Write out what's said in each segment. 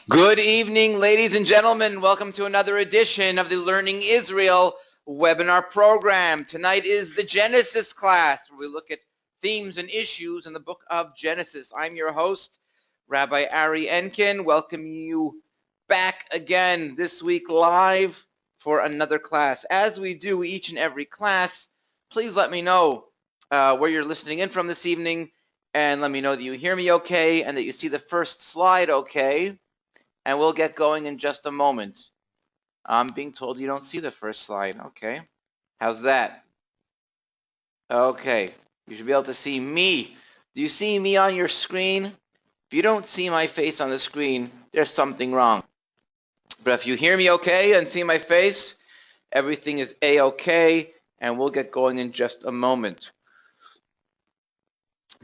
Good evening, ladies and gentlemen. Welcome to another edition of the Learning Israel webinar program. Tonight is the Genesis class, where we look at themes and issues in the book of Genesis. I'm your host, Rabbi Ari Enkin, welcoming you back again this week live for another class. As we do each and every class, please let me know where you're listening in from this evening, and let me know that you hear me okay and that you see the first slide okay. And we'll get going in just a moment. I'm being told you don't see the first slide. Okay. How's that? Okay. You should be able to see me. Do you see me on your screen? If you don't see my face on the screen, there's something wrong. But if you hear me okay and see my face, everything is A-okay, and we'll get going in just a moment.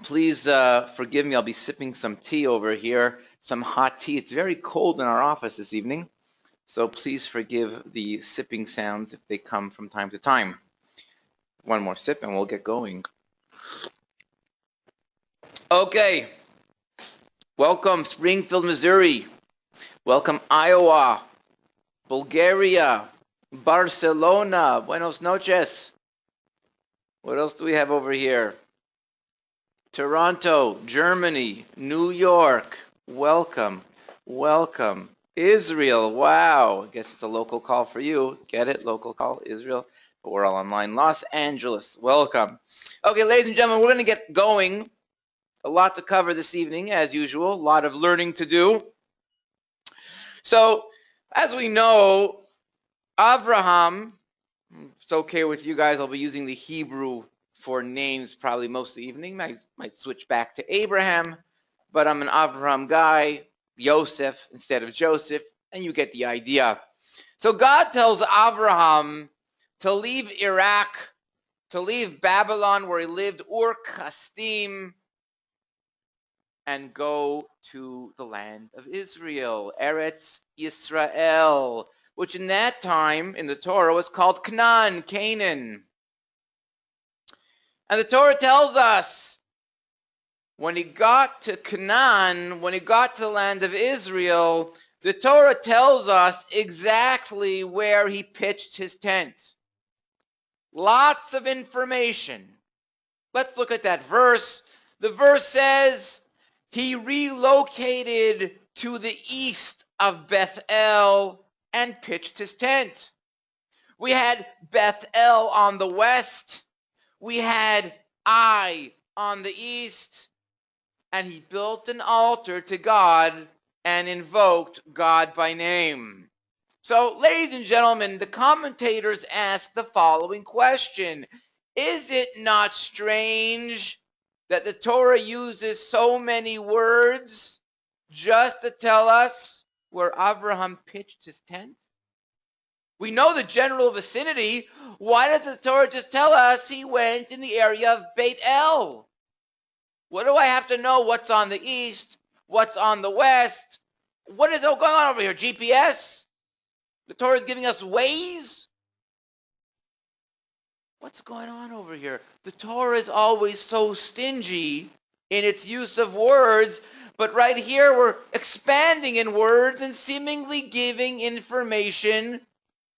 Please forgive me. I'll be sipping some tea over here, some hot tea. It's very cold in our office this evening. So please forgive the sipping sounds if they come from time to time. One more sip and we'll get going. Okay. Welcome Springfield, Missouri. Welcome Iowa, Bulgaria, Barcelona. Buenos noches. What else do we have over here? Toronto, Germany, New York. Welcome. Welcome. Israel. Wow. I guess it's a local call for you. Get it? Local call, Israel. But we're all online. Los Angeles. Welcome. Okay, ladies and gentlemen, we're going to get going. A lot to cover this evening, as usual. A lot of learning to do. So, as we know, Abraham, if it's okay with you guys, I'll be using the Hebrew for names probably most of the evening. Might switch back to Abraham, but I'm an Abraham guy, Yosef instead of Joseph, and you get the idea. So God tells Abraham to leave Iraq, to leave Babylon where he lived, Ur Kasdim, and go to the land of Israel, Eretz Yisrael, which in that time in the Torah was called Canaan. And the Torah tells us when he got to Canaan, when he got to the land of Israel, the Torah tells us exactly where he pitched his tent. Lots of information. Let's look at that verse. The verse says, he relocated to the east of Bethel and pitched his tent. We had Bethel on the west. We had Ai on the east. And he built an altar to God and invoked God by name. So, ladies and gentlemen, the commentators ask the following question. Is it not strange that the Torah uses so many words just to tell us where Abraham pitched his tent? We know the general vicinity. Why does the Torah just tell us he went in the area of Beit El? What do I have to know what's on the east, what's on the west? What is going on over here? GPS? The Torah is giving us Waze? What's going on over here? The Torah is always so stingy in its use of words, but right here we're expanding in words and seemingly giving information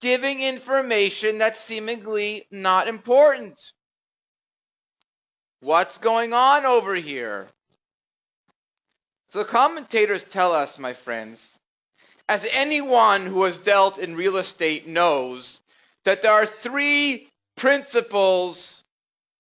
that's seemingly not important. What's going on over here? So the commentators tell us, my friends, as anyone who has dealt in real estate knows, that there are three principles,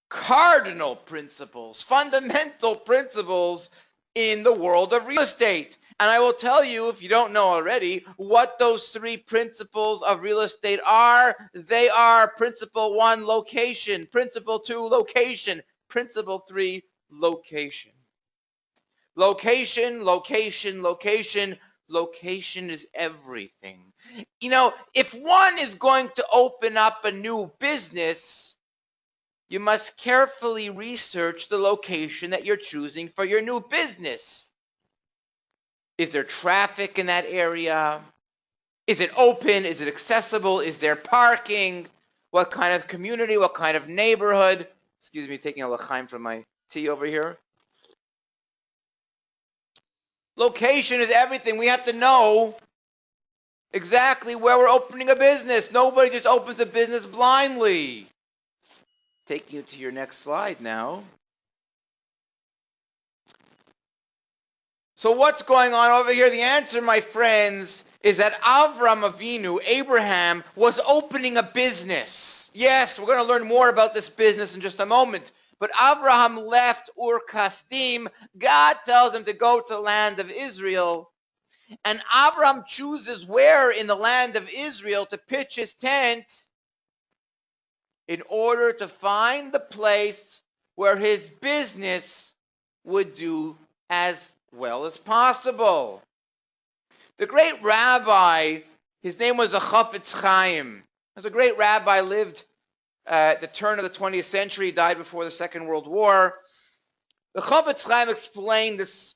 cardinal principles, fundamental principles in the world of real estate. And I will tell you, if you don't know already, what those three principles of real estate are. They are principle 1, location, principle 2, location, principle 3, location. Location, location, location. Location is everything. You know, if one is going to open up a new business, you must carefully research the location that you're choosing for your new business. Is there traffic in that area? Is it open? Is it accessible? Is there parking? What kind of community? What kind of neighborhood? Excuse me, taking a l'chaim from my tea over here. Location is everything. We have to know exactly where we're opening a business. Nobody just opens a business blindly. Taking you to your next slide now. So what's going on over here? The answer, my friends, is that Avram Avinu, Abraham, was opening a business. Yes, we're going to learn more about this business in just a moment. But Abraham left Ur Kasdim. God tells him to go to the land of Israel. And Abraham chooses where in the land of Israel to pitch his tent in order to find the place where his business would do as well as possible. The great rabbi, his name was a Chafetz Chaim. As a great rabbi, lived at the turn of the 20th century, died before the Second World War. The Chafetz Chaim explained this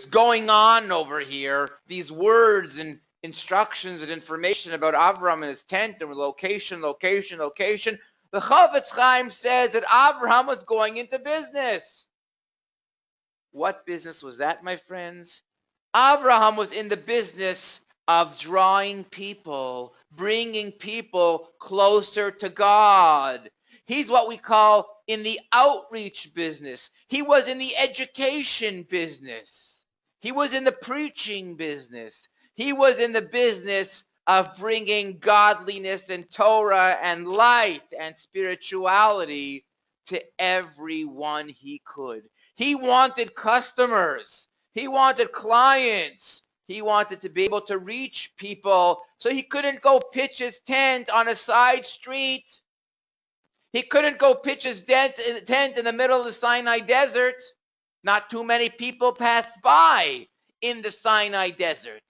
going on over here, these words and instructions and information about Avram and his tent and location. The Chafetz Chaim says that Abraham was going into business. What business was that, my friends? Abraham was in the business of drawing people, bringing people closer to God. He's what we call in the outreach business. He was in the education business. He was in the preaching business. He was in the business of bringing godliness and Torah and light and spirituality to everyone he could. He wanted customers. He wanted clients. He wanted to be able to reach people, so he couldn't go pitch his tent on a side street. He couldn't go pitch his tent in the middle of the Sinai desert. Not too many people passed by in the Sinai desert.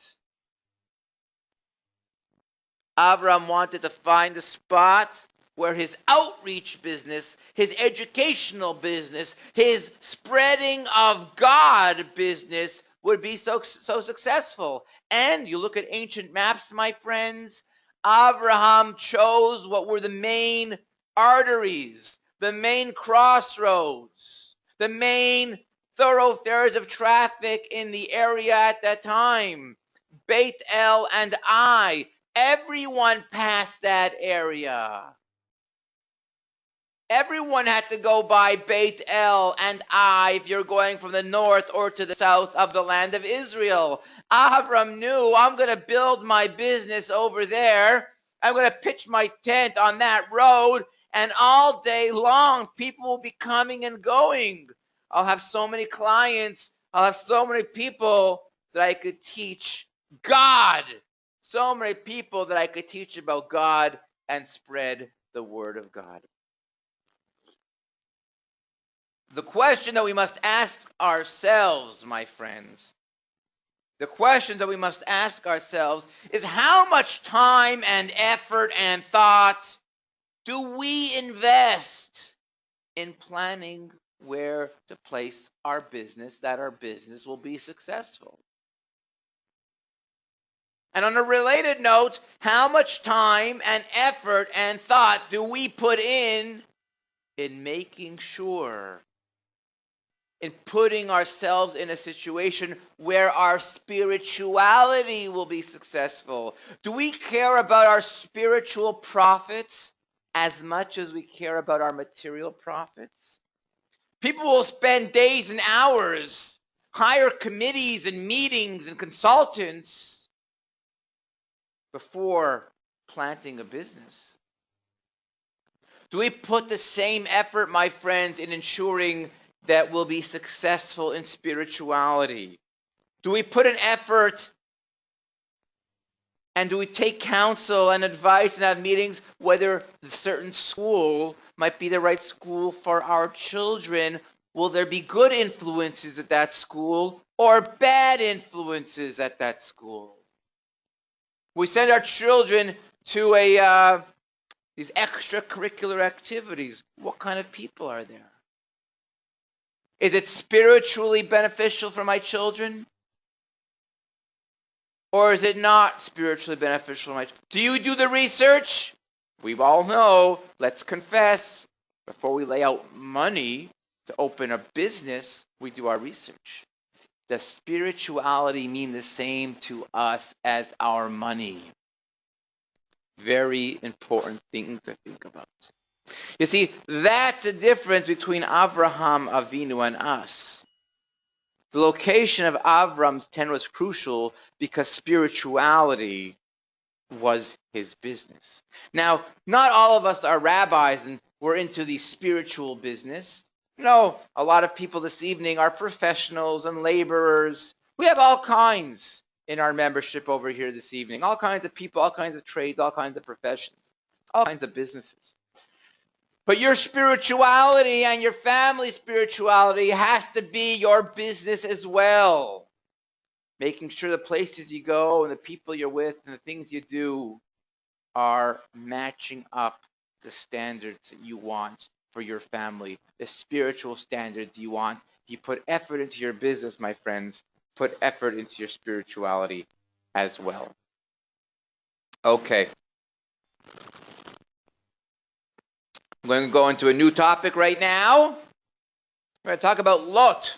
Avram wanted to find a spot where his outreach business, his educational business, his spreading of God business would be so successful. And you look at ancient maps, my friends, Abraham chose what were the main arteries, the main crossroads, the main thoroughfares of traffic in the area at that time. Beit El and Ai. Everyone passed that area. Everyone had to go by Beit El and Ai if you're going from the north or to the south of the land of Israel. Avram knew, I'm going to build my business over there. I'm going to pitch my tent on that road, and all day long people will be coming and going. I'll have so many clients. I'll have so many people that I could teach God. So many people that I could teach about God and spread the word of God. The question that we must ask ourselves, my friends, the question that we must ask ourselves is, how much time and effort and thought do we invest in planning where to place our business, that our business will be successful? And on a related note, how much time and effort and thought do we put in making sure, in putting ourselves in a situation where our spirituality will be successful? Do we care about our spiritual profits as much as we care about our material profits? People will spend days and hours, hire committees and meetings and consultants before planting a business. Do we put the same effort, my friends, in ensuring that we'll be successful in spirituality? Do we put an effort, and do we take counsel and advice and have meetings whether a certain school might be the right school for our children? Will there be good influences at that school or bad influences at that school? We send our children to these extracurricular activities. What kind of people are there? Is it spiritually beneficial for my children? Or is it not spiritually beneficial for my children? Do you do the research? We all know, let's confess, before we lay out money to open a business, we do our research. does spirituality mean the same to us as our money? Very important thing to think about. You see, that's the difference between Avraham Avinu and us. The location of Avram's tent was crucial because spirituality was his business. Now, not all of us are rabbis and we're into the spiritual business. No, a lot of people this evening are professionals and laborers. We have all kinds in our membership over here this evening. All kinds of people, all kinds of trades, all kinds of professions, all kinds of businesses. But your spirituality and your family spirituality has to be your business as well. Making sure the places you go and the people you're with and the things you do are matching up the standards that you want for your family, the spiritual standards you want. You put effort into your business, my friends. Put effort into your spirituality as well. Okay. I'm going to go into a new topic right now. We're going to talk about Lot.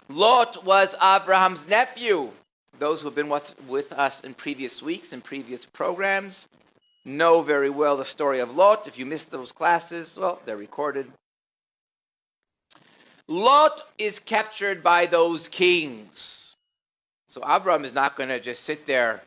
Lot was Abraham's nephew. Those who have been with us in previous weeks and previous programs know very well the story of Lot. If you missed those classes, well, they're recorded. Lot is captured by those kings. So Abraham is not going to just sit there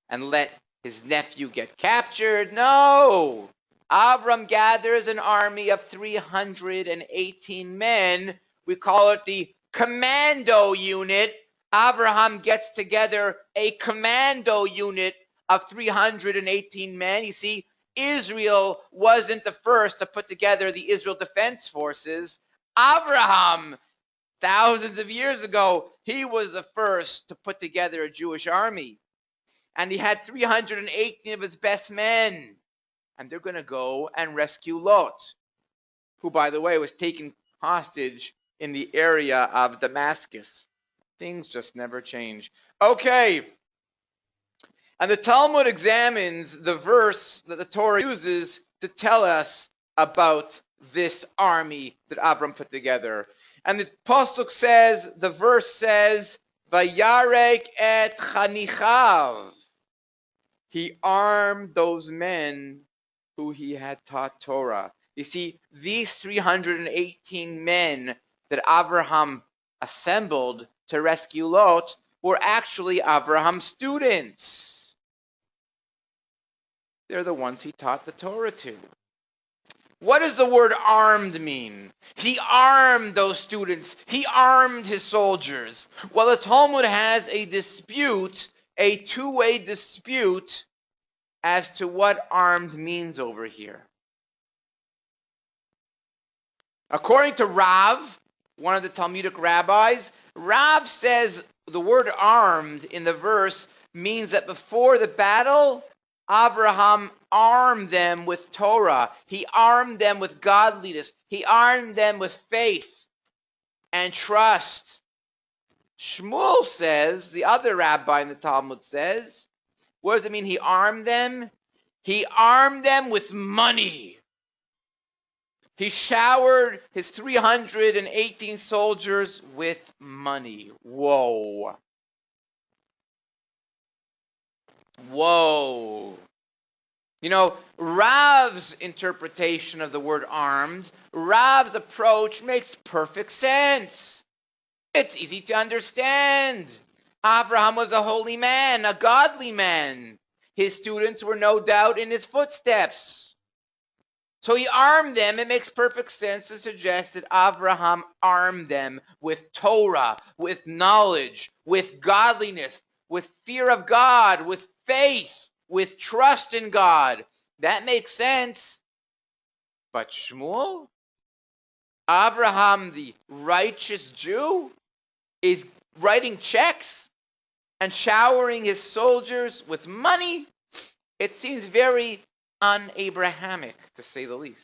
and let his nephew get captured. No! Abram gathers an army of 318 men. We call it the commando unit. Abraham gets together a commando unit of 318 men. You see, Israel wasn't the first to put together the Israel Defense Forces. Abraham, thousands of years ago, he was the first to put together a Jewish army. And he had 318 of his best men. And they're going to go and rescue Lot, who, by the way, was taken hostage in the area of Damascus. Things just never change. Okay. And the Talmud examines the verse that the Torah uses to tell us about this army that Abram put together. And the pasuk says, the verse says, Vayarek et chanichav. He armed those men who he had taught Torah. You see, these 318 men that Abraham assembled to rescue Lot were actually Abraham's students. They're the ones he taught the Torah to. What does the word armed mean? He armed those students. He armed his soldiers. Well, the Talmud has a dispute, a two-way dispute, as to what armed means over here. According to Rav, one of the Talmudic rabbis, Rav says the word armed in the verse means that before the battle, Abraham armed them with Torah. He armed them with godliness. He armed them with faith and trust. Shmuel says, the other rabbi in the Talmud says, what does it mean he armed them? He armed them with money. He showered his 318 soldiers with money. Whoa. Whoa. You know, Rav's interpretation of the word armed, Rav's approach makes perfect sense. It's easy to understand. Abraham was a holy man, a godly man. His students were no doubt in his footsteps. So he armed them. It makes perfect sense to suggest that Abraham armed them with Torah, with knowledge, with godliness, with fear of God, with faith, with trust in God. That makes sense. But Shmuel, Abraham the righteous Jew, is writing checks and showering his soldiers with money. It seems very un-Abrahamic, to say the least.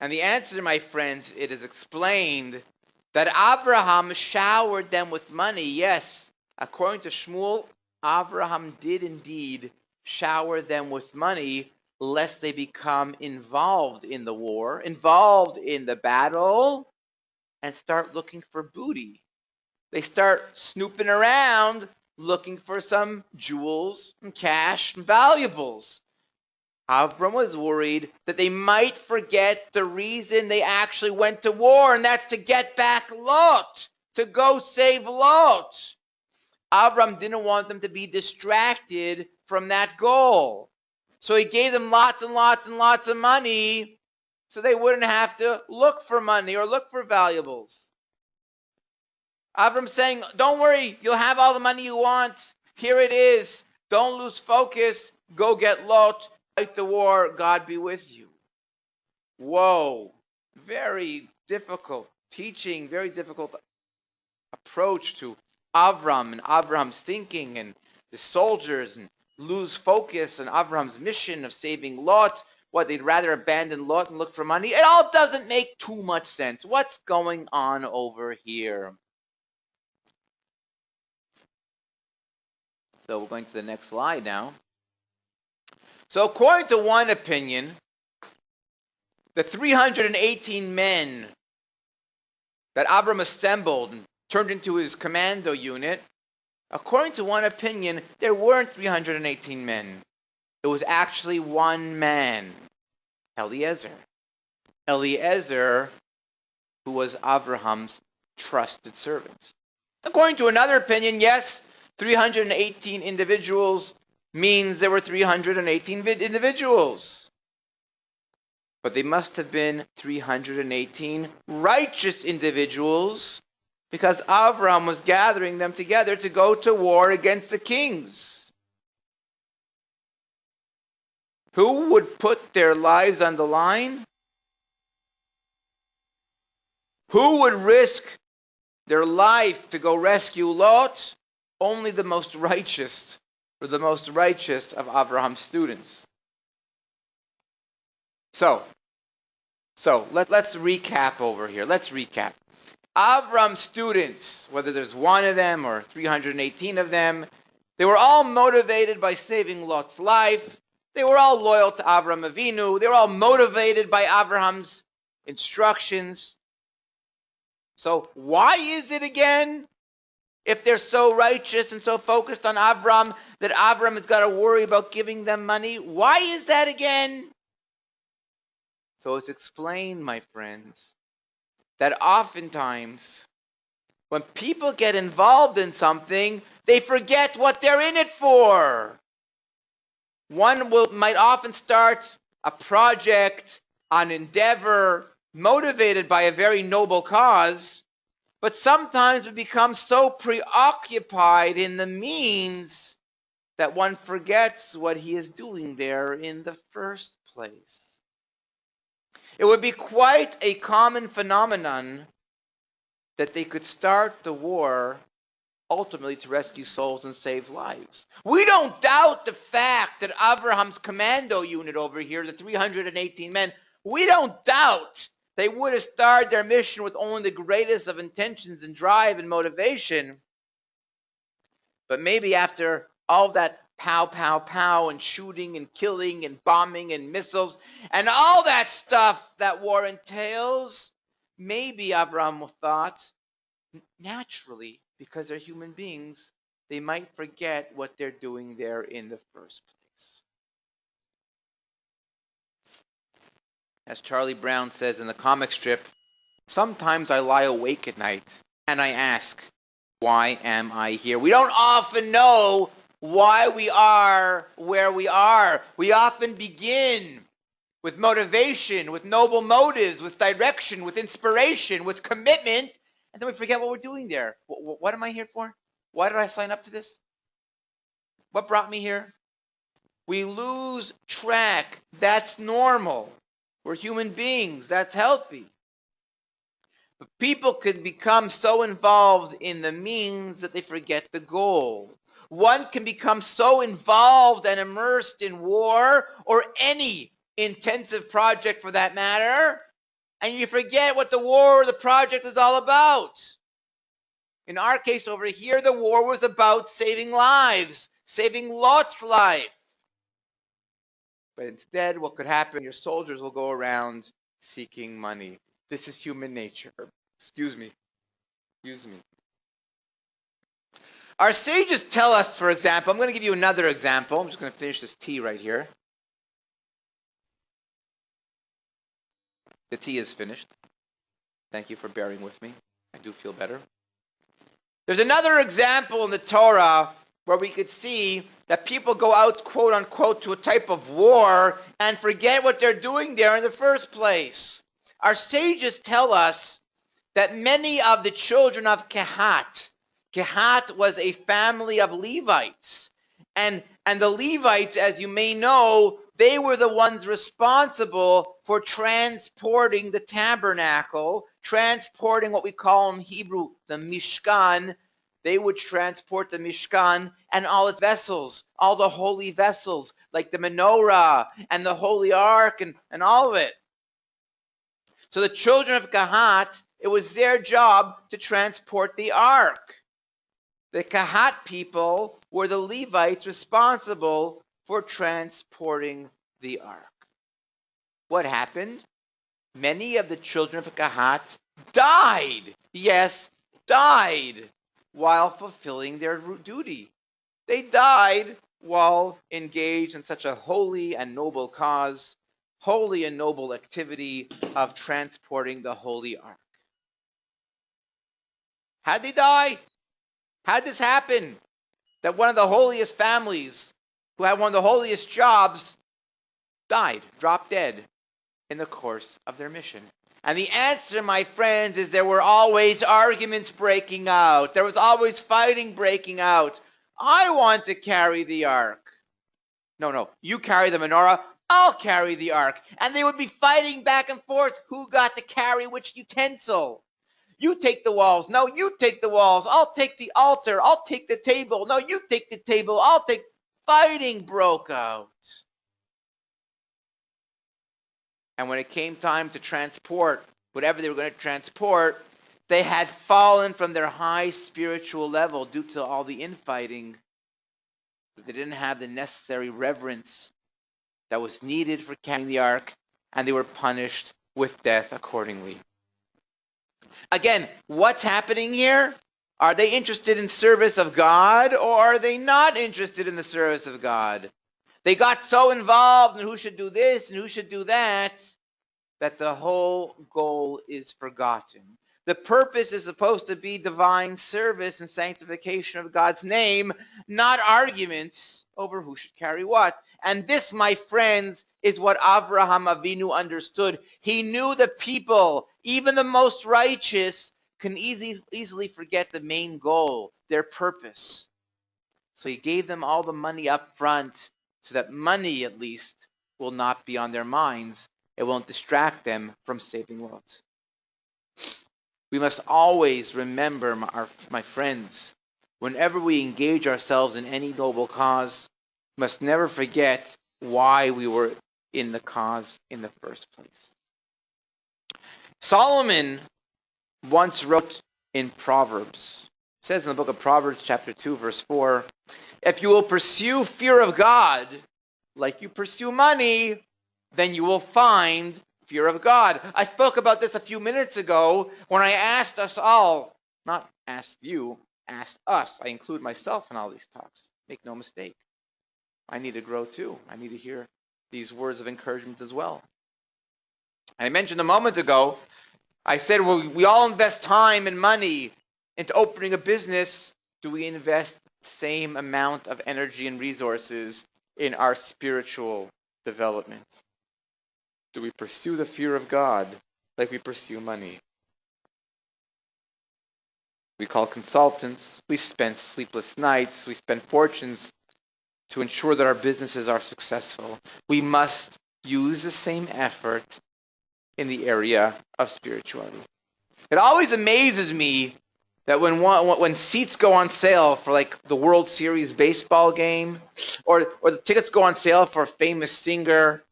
And the answer, my friends, it is explained that Abraham showered them with money. Yes, according to Shmuel, Abraham did indeed shower them with money, lest they become involved in the war, involved in the battle, and start looking for booty. They start snooping around looking for some jewels and cash and valuables. Avram was worried that they might forget the reason they actually went to war, and that's to get back Lot, to go save Lot. Avram didn't want them to be distracted from that goal. So he gave them lots and lots and lots of money so they wouldn't have to look for money or look for valuables. Avram's saying, don't worry, you'll have all the money you want. Here it is. Don't lose focus. Go get Lot. Fight the war. God be with you. Whoa. Very difficult teaching, very difficult approach to Avram and Avram's thinking and the soldiers, and lose focus on Avram's mission of saving Lot. What, they'd rather abandon Lot and look for money? It all doesn't make too much sense. What's going on over here? So we're going to the next slide now. So according to one opinion, the 318 men that Avram assembled and turned into his commando unit, according to one opinion, there weren't 318 men. It was actually one man, Eliezer. Eliezer, who was Abraham's trusted servant. According to another opinion, yes, 318 individuals means there were 318 individuals. But they must have been 318 righteous individuals, because Avram was gathering them together to go to war against the kings. Who would put their lives on the line? Who would risk their life to go rescue Lot? Only the most righteous, or the most righteous of Abraham's students. So let's recap over here. Let's recap. Avram's students, whether there's one of them or 318 of them, they were all motivated by saving Lot's life. They were all loyal to Avram Avinu. They were all motivated by Abraham's instructions. So why is it again, if they're so righteous and so focused on Avram, that Avram has got to worry about giving them money? Why is that again? So it's explained, my friends, that oftentimes when people get involved in something, they forget what they're in it for. One might often start a project, an endeavor, motivated by a very noble cause, but sometimes we become so preoccupied in the means that one forgets what he is doing there in the first place. It would be quite a common phenomenon that they could start the war ultimately to rescue souls and save lives. We don't doubt the fact that Abraham's commando unit over here, the 318 men, we don't doubt they would have started their mission with only the greatest of intentions and drive and motivation. But maybe after all that pow, pow, pow, and shooting and killing and bombing and missiles and all that stuff that war entails, maybe Abraham thought, naturally, because they're human beings, they might forget what they're doing there in the first place. As Charlie Brown says in the comic strip, sometimes I lie awake at night and I ask, why am I here? We don't often know why we are where we are. We often begin with motivation, with noble motives, with direction, with inspiration, with commitment, and then we forget what we're doing there. What am I here for? Why did I sign up to this? What brought me here? We lose track. That's normal. We're human beings. That's healthy. But people can become so involved in the means that they forget the goal. One can become so involved and immersed in war, or any intensive project for that matter, and you forget what the war or the project is all about. In our case over here, the war was about saving lives, saving Lot's life. But instead, what could happen, your soldiers will go around seeking money. This is human nature. Excuse me. Excuse me. Our sages tell us, for example, I'm going to give you another example. I'm just going to finish this tea right here. The tea is finished. Thank you for bearing with me. I do feel better. There's another example in the Torah where we could see that people go out, quote unquote, to a type of war and forget what they're doing there in the first place. Our sages tell us that many of the children of Kehat was a family of Levites. And the Levites, as you may know, they were the ones responsible for transporting the tabernacle, transporting what we call in Hebrew the Mishkan. They would transport the Mishkan and all its vessels, all the holy vessels, like the menorah and the holy ark and all of it. So the children of Kehat, it was their job to transport the ark. The Kehat people were the Levites responsible for transporting the ark. What happened? Many of the children of Kehat died. Yes, died while fulfilling their duty. They died while engaged in such a holy and noble cause, holy and noble activity of transporting the holy ark. How'd they die? How'd this happen? That one of the holiest families, who had one of the holiest jobs, died, dropped dead in the course of their mission. And the answer, my friends, is there were always arguments breaking out. There was always fighting breaking out. I want to carry the ark. No, you carry the menorah, I'll carry the ark. And they would be fighting back and forth who got to carry which utensil. You take the walls. No, you take the walls. I'll take the altar. I'll take the table. No, you take the table. I'll take... Fighting broke out. And when it came time to transport whatever they were going to transport, they had fallen from their high spiritual level due to all the infighting. They didn't have the necessary reverence that was needed for carrying the ark, and they were punished with death accordingly. Again, what's happening here? Are they interested in service of God, or are they not interested in the service of God? They got so involved in who should do this and who should do that, that the whole goal is forgotten. The purpose is supposed to be divine service and sanctification of God's name, not arguments over who should carry what. And this, my friends, is what Avraham Avinu understood. He knew the people, even the most righteous, can easily forget the main goal, their purpose. So he gave them all the money up front, so that money, at least, will not be on their minds. It won't distract them from saving worlds. We must always remember, my friends, whenever we engage ourselves in any noble cause, we must never forget why we were in the cause in the first place. Solomon once wrote in Proverbs, it says in the book of Proverbs chapter 2 verse 4, if you will pursue fear of God like you pursue money, then you will find fear of God. I spoke about this a few minutes ago when I asked us all, not asked you, asked us. I include myself in all these talks. Make no mistake. I need to grow too. I need to hear these words of encouragement as well. I mentioned a moment ago, I said, well, we all invest time and money into opening a business. Do we invest the same amount of energy and resources in our spiritual development? Do we pursue the fear of God like we pursue money? We call consultants. We spend sleepless nights. We spend fortunes to ensure that our businesses are successful. We must use the same effort in the area of spirituality. It always amazes me that when seats go on sale for like the World Series baseball game, or the tickets go on sale for a famous singer,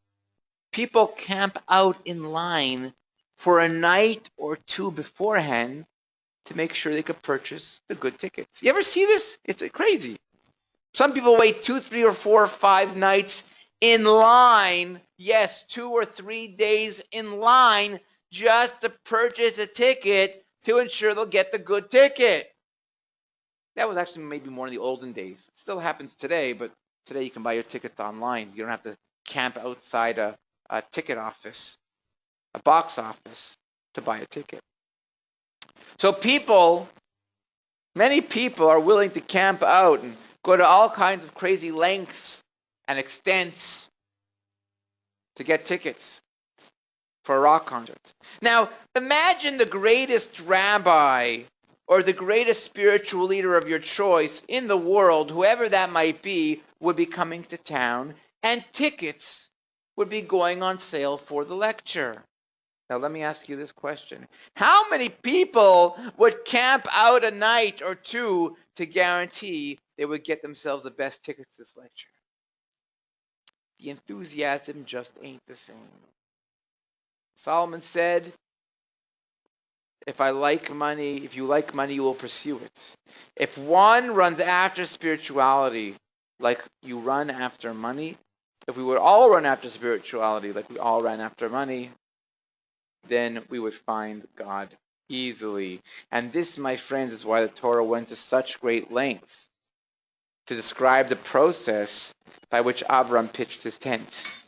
people camp out in line for a night or two beforehand to make sure they could purchase the good tickets. You ever see this? It's crazy. Some people wait 2, 3, or 4, or 5 nights in line, yes, 2 or 3 days in line just to purchase a ticket to ensure they'll get the good ticket. That was actually maybe more in the olden days. It still happens today, but today you can buy your tickets online. You don't have to camp outside a ticket office, a box office, to buy a ticket. So many people are willing to camp out and go to all kinds of crazy lengths and extents to get tickets for a rock concert. Now, imagine the greatest rabbi or the greatest spiritual leader of your choice in the world, whoever that might be, would be coming to town, and tickets would be going on sale for the lecture. Now, let me ask you this question. How many people would camp out a night or two to guarantee they would get themselves the best tickets to this lecture? The enthusiasm just ain't the same. Solomon said, if you like money, you will pursue it. If one runs after spirituality like you run after money, if we would all run after spirituality like we all ran after money, then we would find God easily. And this, my friends, is why the Torah went to such great lengths to describe the process by which Avram pitched his tent.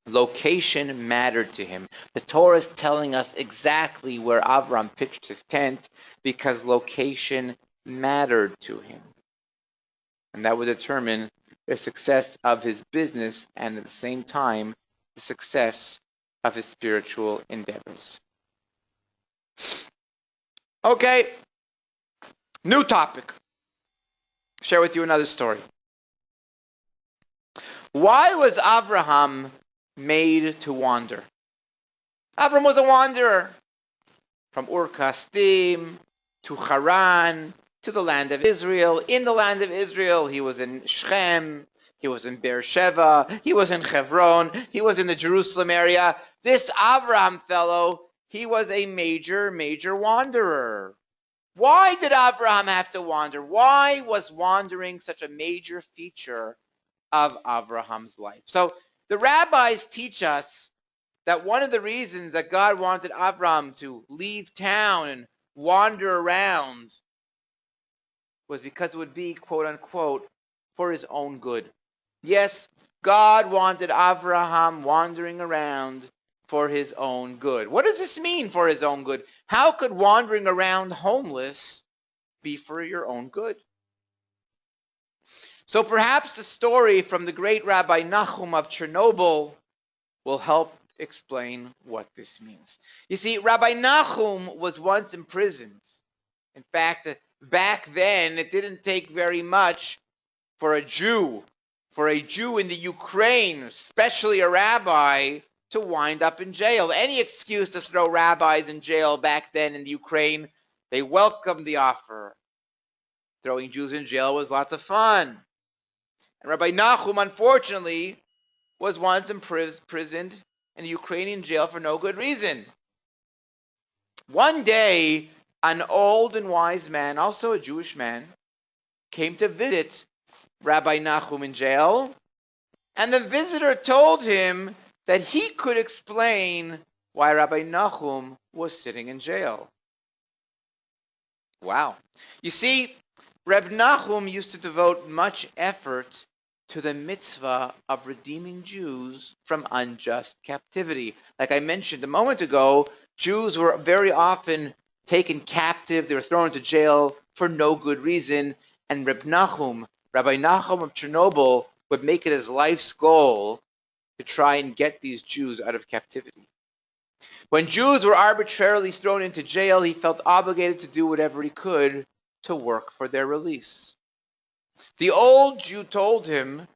Location mattered to him. The Torah is telling us exactly where Avram pitched his tent because location mattered to him. And that would determine the success of his business and at the same time the success of his spiritual endeavors. Okay, new topic. Share with you another story. Why was Abraham made to wander? Abraham was a wanderer. From Ur Kasdim to Haran to the land of Israel. In the land of Israel, he was in Shechem, he was in Beersheba, he was in Hebron, he was in the Jerusalem area. This Abraham fellow, he was a major wanderer. Why did Abraham have to wander? Why was wandering such a major feature of Abraham's life? So the rabbis teach us that one of the reasons that God wanted Avram to leave town and wander around was because it would be, quote unquote, for his own good. Yes, God wanted Abraham wandering around for his own good. What does this mean, for his own good? How could wandering around homeless be for your own good? So perhaps the story from the great Rabbi Nachum of Chernobyl will help explain what this means. You see, Rabbi Nachum was once imprisoned. In fact, back then, it didn't take very much for a Jew in the Ukraine, especially a rabbi, to wind up in jail. Any excuse to throw rabbis in jail back then in the Ukraine, they welcomed the offer. Throwing Jews in jail was lots of fun. And Rabbi Nachum, unfortunately, was once imprisoned in a Ukrainian jail for no good reason. One day, an old and wise man, also a Jewish man, came to visit Rabbi Nachum in jail, and the visitor told him that he could explain why Rabbi Nachum was sitting in jail. Wow. You see, Reb Nachum used to devote much effort to the mitzvah of redeeming Jews from unjust captivity. Like I mentioned a moment ago, Jews were very often taken captive. They were thrown into jail for no good reason. And Rabbi Nachum of Chernobyl, would make it his life's goal to try and get these Jews out of captivity. When Jews were arbitrarily thrown into jail, he felt obligated to do whatever he could to work for their release. The old Jew told him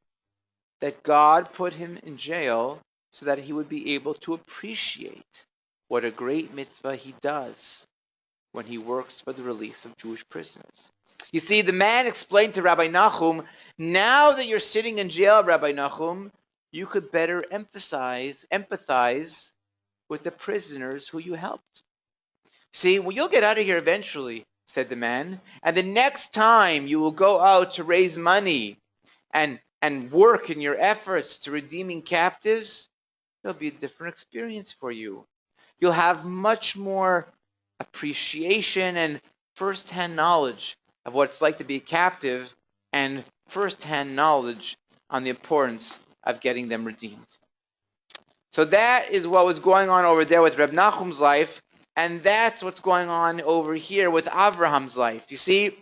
that God put him in jail so that he would be able to appreciate what a great mitzvah he does when he works for the release of Jewish prisoners. You see, the man explained to Rabbi Nachum, now that you're sitting in jail, Rabbi Nachum, you could better empathize with the prisoners who you helped. See, well, you'll get out of here eventually, said the man, and the next time you will go out to raise money and and work in your efforts to redeeming captives, it'll be a different experience for you. You'll have much more appreciation and first-hand knowledge of what it's like to be a captive and first-hand knowledge on the importance of getting them redeemed. So that is what was going on over there with Reb Nachum's life, and that's what's going on over here with Abraham's life. You see,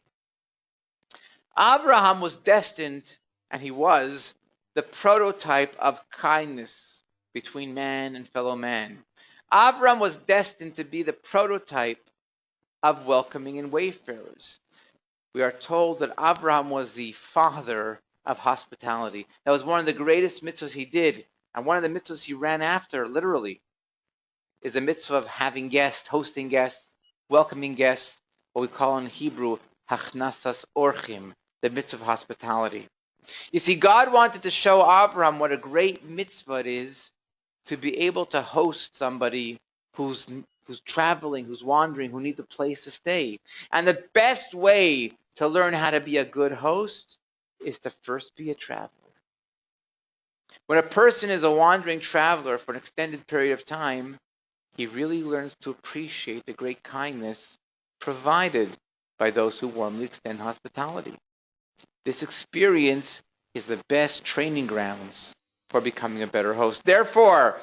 Abraham was destined, and he was, the prototype of kindness between man and fellow man. Abraham was destined to be the prototype of welcoming in wayfarers. We are told that Abraham was the father of hospitality. That was one of the greatest mitzvahs he did, and one of the mitzvahs he ran after, literally, is the mitzvah of having guests, hosting guests, welcoming guests, what we call in Hebrew, hachnasas orchim, the mitzvah of hospitality. You see, God wanted to show Abraham what a great mitzvah it is to be able to host somebody who's traveling, who's wandering, who needs a place to stay. And the best way to learn how to be a good host is to first be a traveler. When a person is a wandering traveler for an extended period of time, he really learns to appreciate the great kindness provided by those who warmly extend hospitality. This experience is the best training grounds for becoming a better host. Therefore,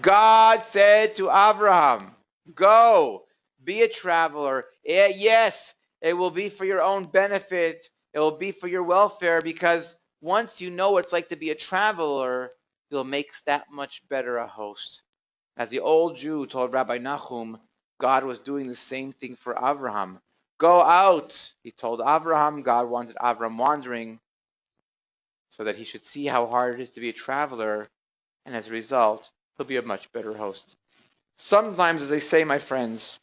God said to Abraham, go, be a traveler. Yes, it will be for your own benefit. It will be for your welfare, because once you know what it's like to be a traveler, you'll make that much better a host. As the old Jew told Rabbi Nachum, God was doing the same thing for Abraham. Go out, he told Abraham. God wanted Abraham wandering so that he should see how hard it is to be a traveler, and as a result, he'll be a much better host. Sometimes, as I say, my friends,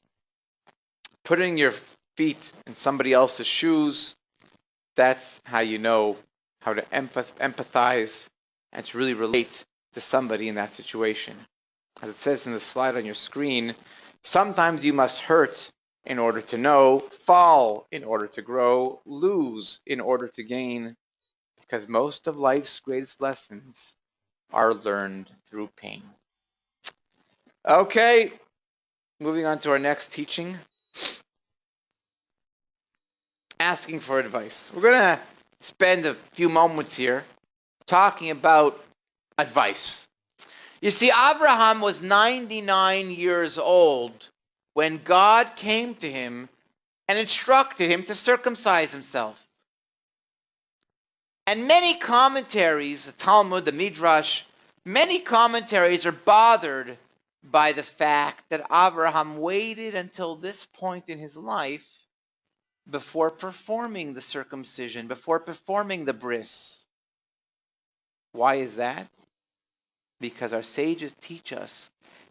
putting your feet in somebody else's shoes, that's how you know how to empathize and to really relate to somebody in that situation. As it says in the slide on your screen, sometimes you must hurt in order to know, fall in order to grow, lose in order to gain, because most of life's greatest lessons are learned through pain. Okay, moving on to our next teaching. Asking for advice. We're going to spend a few moments here talking about advice. You see, Abraham was 99 years old when God came to him and instructed him to circumcise himself. And many commentaries, the Talmud, the Midrash, many commentaries are bothered by the fact that Abraham waited until this point in his life before performing the circumcision, before performing the bris. Why is that? Because our sages teach us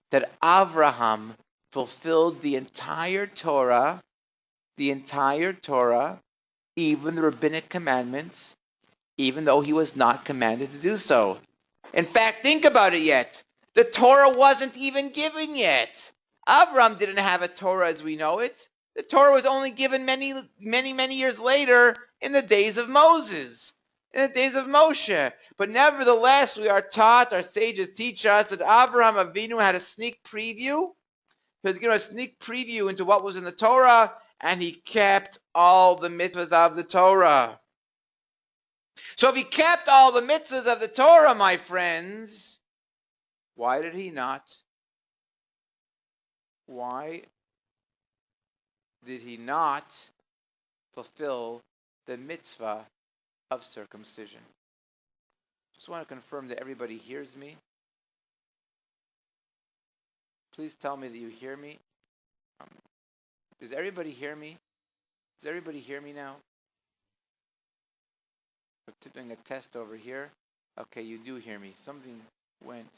that Abraham fulfilled the entire Torah, even the rabbinic commandments, even though he was not commanded to do so. In fact, think about it yet. The Torah wasn't even given yet. Abraham didn't have a Torah as we know it. The Torah was only given many, many, many years later in the days of Moses, in the days of Moshe. But nevertheless, we are taught, our sages teach us, that Abraham Avinu had a sneak preview. He was given a sneak preview into what was in the Torah, and he kept all the mitzvahs of the Torah. So if he kept all the mitzvahs of the Torah, my friends, why did he not? Why did he not fulfill the mitzvah of circumcision? Just want to confirm that everybody hears me. Please tell me that you hear me. Does everybody hear me? Does everybody hear me now? We're doing a test over here. Okay, you do hear me. Something went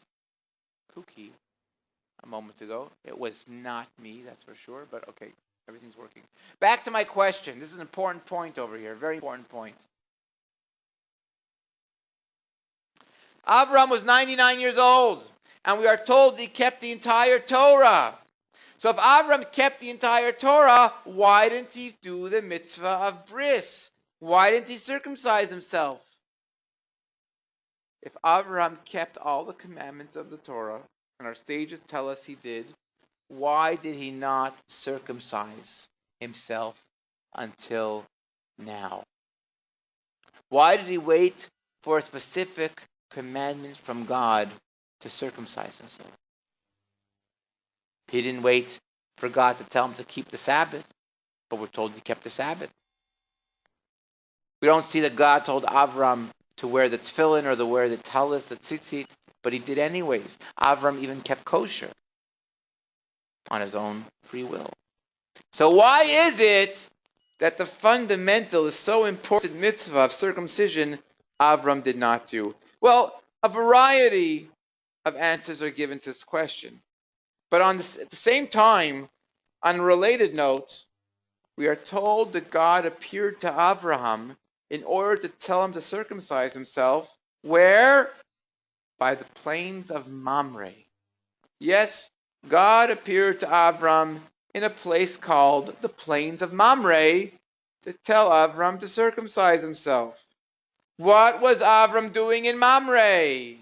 kooky a moment ago. It was not me, that's for sure, but okay, everything's working. Back to my question. This is an important point over here, very important point. Abraham was 99 years old, and we are told he kept the entire Torah. So if Abraham kept the entire Torah, why didn't he do the mitzvah of bris? Why didn't he circumcise himself? If Abraham kept all the commandments of the Torah, and our sages tell us he did, why did he not circumcise himself until now? Why did he wait for a specific commandment from God to circumcise himself? He didn't wait for God to tell him to keep the Sabbath, but we're told he kept the Sabbath. We don't see that God told Avram to wear the tefillin or to wear the talis, the tzitzit, but he did anyways. Avram even kept kosher on his own free will. So why is it that the fundamental is so important mitzvah of circumcision Avram did not do? Well, a variety of answers are given to this question. But at the same time, on a related note, we are told that God appeared to Abraham in order to tell him to circumcise himself. Where? By the plains of Mamre. Yes, God appeared to Avram in a place called the plains of Mamre to tell Avram to circumcise himself. What was Avram doing in Mamre?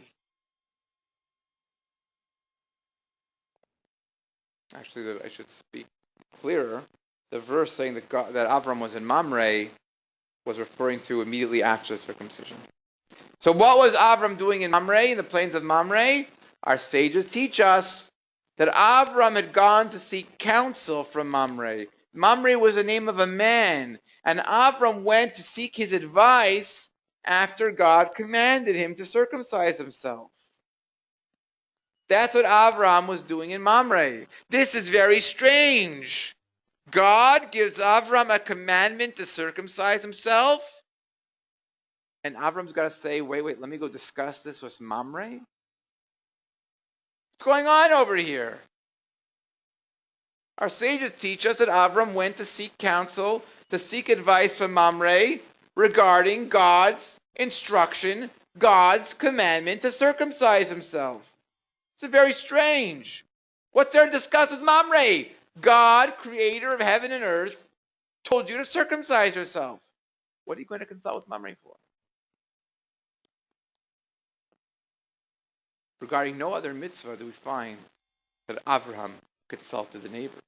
Actually, I should speak clearer. The verse saying that Avram was in Mamre was referring to immediately after the circumcision. So what was Avram doing in Mamre, in the plains of Mamre? Our sages teach us that Avram had gone to seek counsel from Mamre. Mamre was the name of a man, and Avram went to seek his advice after God commanded him to circumcise himself. That's what Avram was doing in Mamre. This is very strange. God gives Avram a commandment to circumcise himself, and Avram's got to say, wait, let me go discuss this with Mamre? What's going on over here? Our sages teach us that Avram went to seek counsel, to seek advice from Mamre regarding God's instruction, God's commandment to circumcise himself. It's very strange. What's there to discuss with Mamre? God, creator of heaven and earth, told you to circumcise yourself. What are you going to consult with Mamre for? Regarding no other mitzvah do we find that Abraham consulted the neighbors.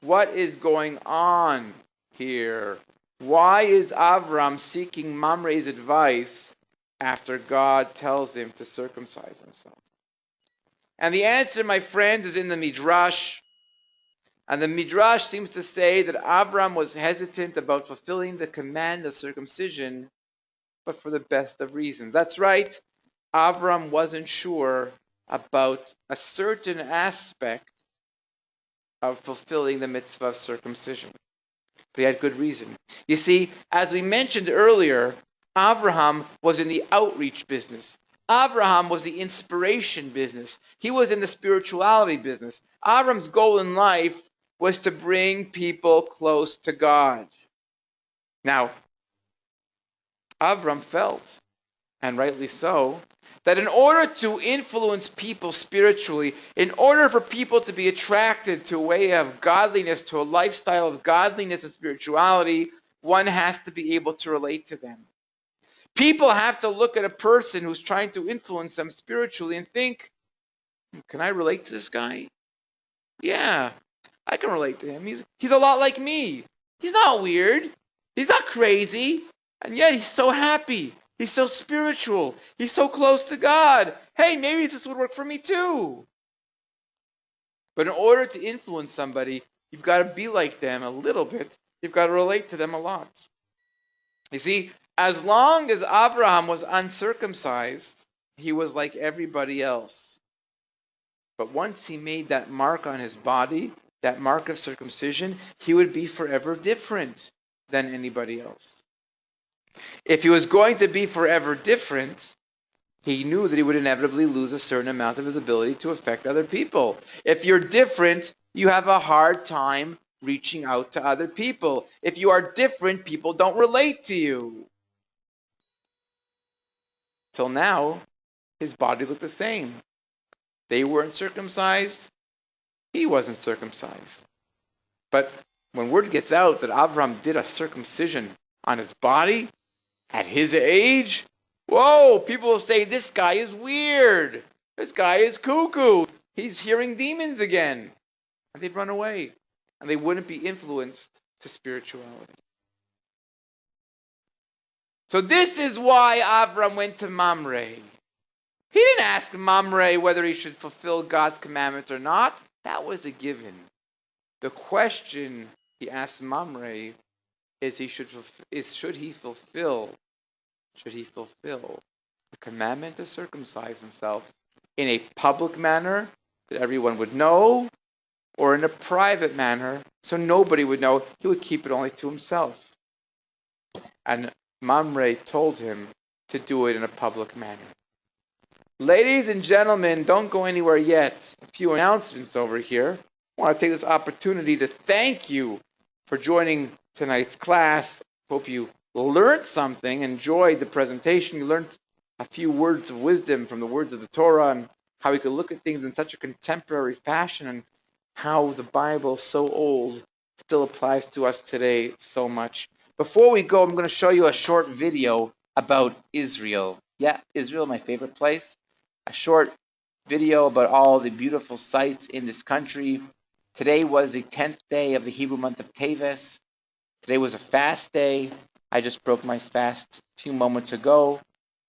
What is going on here? Why is Avram seeking Mamre's advice after God tells him to circumcise himself? And the answer, my friends, is in the Midrash. And the Midrash seems to say that Avram was hesitant about fulfilling the command of circumcision, but for the best of reasons. That's right. Avram wasn't sure about a certain aspect of fulfilling the mitzvah of circumcision. But he had good reason. You see, as we mentioned earlier, Abraham was in the outreach business. Abraham was the inspiration business. He was in the spirituality business. Abraham's goal in life was to bring people close to God. Now, Avram felt, and rightly so, that in order to influence people spiritually, in order for people to be attracted to a way of godliness, to a lifestyle of godliness and spirituality, one has to be able to relate to them. People have to look at a person who's trying to influence them spiritually and think, can I relate to this guy? Yeah, I can relate to him. He's a lot like me. He's not weird. He's not crazy. And yet he's so happy. He's so spiritual. He's so close to God. Hey, maybe this would work for me too. But in order to influence somebody, you've got to be like them a little bit. You've got to relate to them a lot. You see, as long as Abraham was uncircumcised, he was like everybody else. But once he made that mark on his body, that mark of circumcision, he would be forever different than anybody else. If he was going to be forever different, he knew that he would inevitably lose a certain amount of his ability to affect other people. If you're different, you have a hard time reaching out to other people. If you are different, people don't relate to you. Till now, his body looked the same. They weren't circumcised. He wasn't circumcised. But when word gets out that Avram did a circumcision on his body at his age, Whoa, people will say, this guy is weird. This guy is cuckoo. He's hearing demons again. And they'd run away. And they wouldn't be influenced to spirituality. So this is why Avram went to Mamre. He didn't ask Mamre whether he should fulfill God's commandments or not. That was a given. The question he asked Mamre is should he fulfill the commandment to circumcise himself in a public manner that everyone would know, or in a private manner so nobody would know. He would keep it only to himself. And Mamre told him to do it in a public manner. Ladies and gentlemen, don't go anywhere yet. A few announcements over here. I want to take this opportunity to thank you for joining tonight's class. Hope you learned something, enjoyed the presentation. You learned a few words of wisdom from the words of the Torah and how we could look at things in such a contemporary fashion and how the Bible, so old, still applies to us today so much. Before we go, I'm going to show you a short video about Israel. Yeah, Israel, my favorite place. A short video about all the beautiful sights in this country. Today was the 10th day of the Hebrew month of Teves. Today was a fast day. I just broke my fast a few moments ago.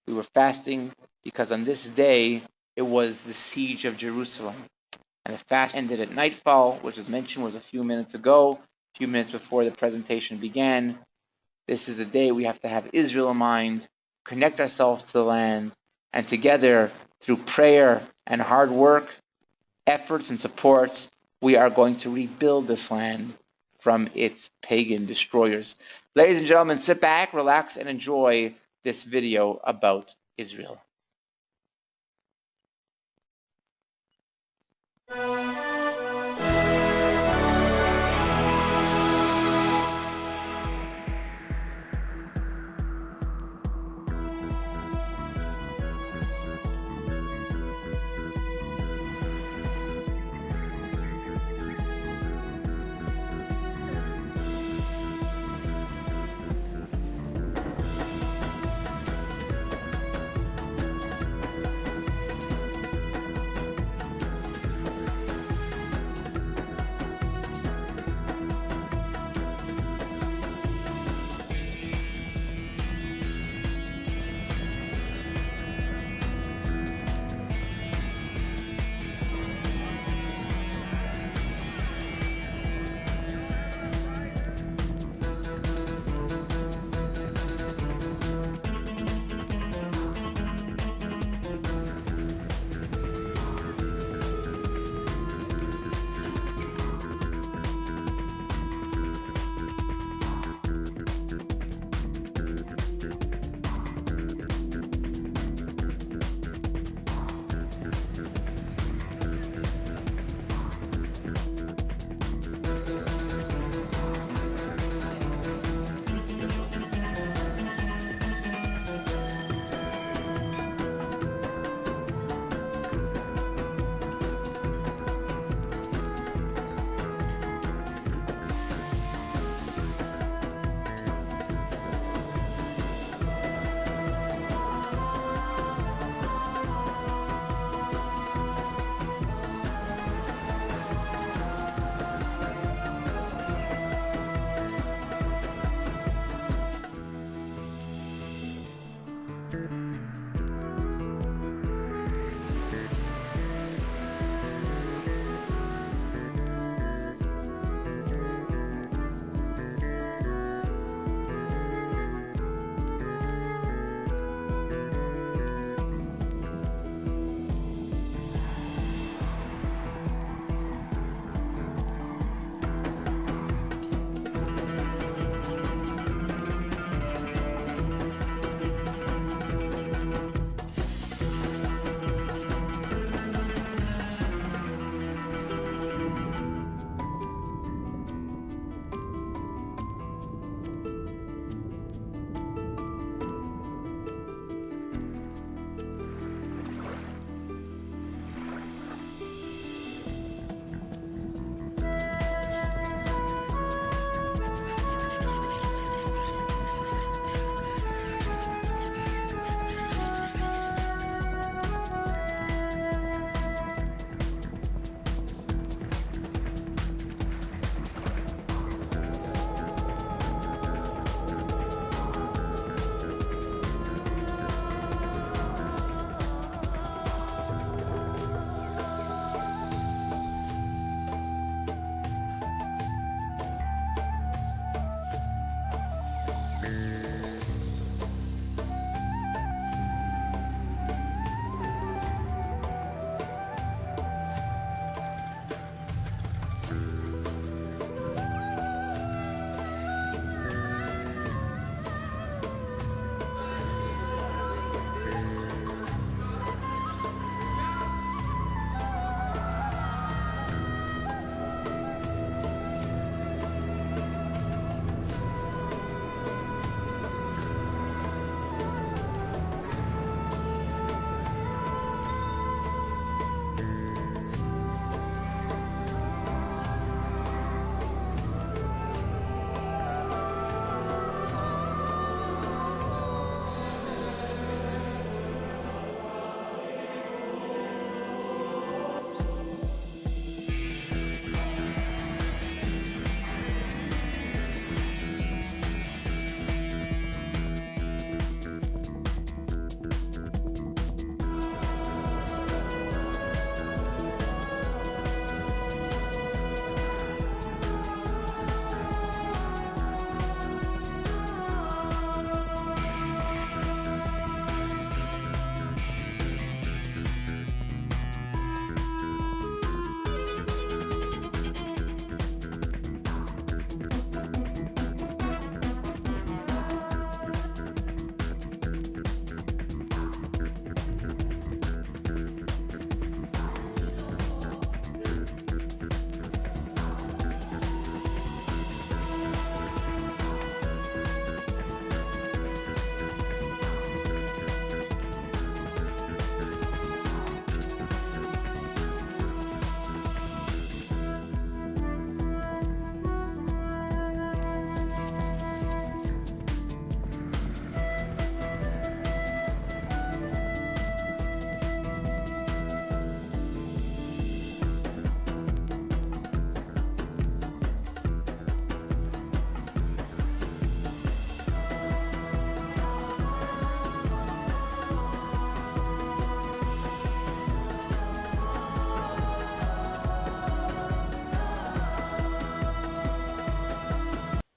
We were fasting because on this day, it was the siege of Jerusalem. And the fast ended at nightfall, which was mentioned was a few minutes ago, a few minutes before the presentation began. This is a day we have to have Israel in mind, connect ourselves to the land, and together, through prayer and hard work, efforts and supports, we are going to rebuild this land from its pagan destroyers. Ladies and gentlemen, sit back, relax, and enjoy this video about Israel.